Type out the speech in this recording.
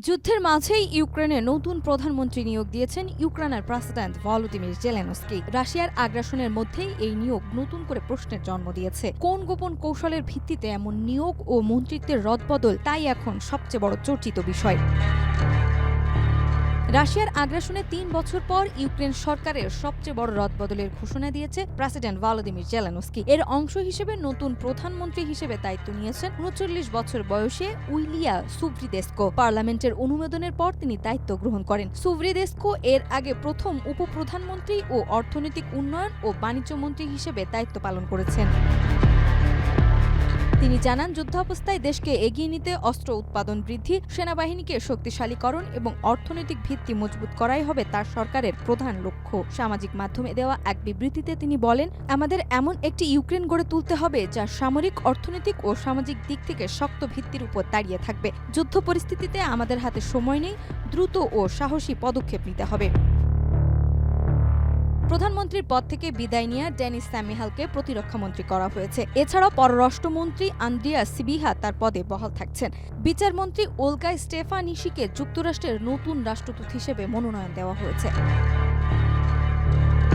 যুদ্ধের মাঝেই ইউক্রেনে নতুন প্রধানমন্ত্রী নিয়োগ দিয়েছেন ইউক্রেনের প্রেসিডেন্ট ভলোদিমির জেলেনস্কি। রাশিয়ার আগ্রাসনের মধ্যেই এই নিয়োগ নতুন করে প্রশ্নের জন্ম দিয়েছে। কোন গোপন কৌশলের ভিত্তিতে এমন নিয়োগ ও মন্ত্রিত্বের রদবদল, তাই এখন সবচেয়ে বড় চর্চিত বিষয়। রাশিয়ার আগ্রাসনে ৩ বছর পর ইউক্রেন সরকারের সবচেয়ে বড় রদবদলের ঘোষণা দিয়েছে প্রেসিডেন্ট ভলোদিমির জেলেনস্কি। এর অংশ হিসেবে নতুন প্রধানমন্ত্রী হিসেবে দায়িত্ব নিয়েছেন ৩৯ বছর বয়সে উইলিয়া সুভরিদেস্কো। পার্লামেন্টের অনুমোদনের পর তিনি দায়িত্ব গ্রহণ করেন। সুভরিদেস্কো এর আগে প্রথম উপপ্রধানমন্ত্রী ও অর্থনৈতিক উন্নয়ন ও বাণিজ্য মন্ত্রী হিসেবে দায়িত্ব পালন করেছেন। তিনি জানান, যুদ্ধাবস্থায় দেশকে এগিয়ে নিতে অস্ত্র উৎপাদন বৃদ্ধি, সেনাবাহিনীকে শক্তিশালীকরণ এবং অর্থনৈতিক ভিত্তি মজবুত করাই হবে তার সরকারের প্রধান লক্ষ্য। সামাজিক মাধ্যমে দেওয়া এক বিবৃতিতে তিনি বলেন, আমাদের এমন একটি ইউক্রেন গড়ে তুলতে হবে যা সামরিক, অর্থনৈতিক ও সামাজিক দিক থেকে শক্ত ভিত্তির উপর দাঁড়িয়ে থাকবে। যুদ্ধ পরিস্থিতিতে আমাদের হাতে সময় নেই, দ্রুত ও সাহসী পদক্ষেপ নিতে হবে। প্রধানমন্ত্রীর পদ থেকে বিদায় নিয়ে ডেনিস স্যামিহালকে প্রতিরক্ষামন্ত্রী করা হয়েছে। এছাড়াও পররাষ্ট্রমন্ত্রী আন্দ্রিয়া সিবিহা তার পদে বহাল থাকছেন। বিচারমন্ত্রী ওলগা স্টেফানিসিকে যুক্তরাষ্ট্রের নতুন রাষ্ট্রদূত হিসেবে মনোনয়ন দেওয়া হয়েছে।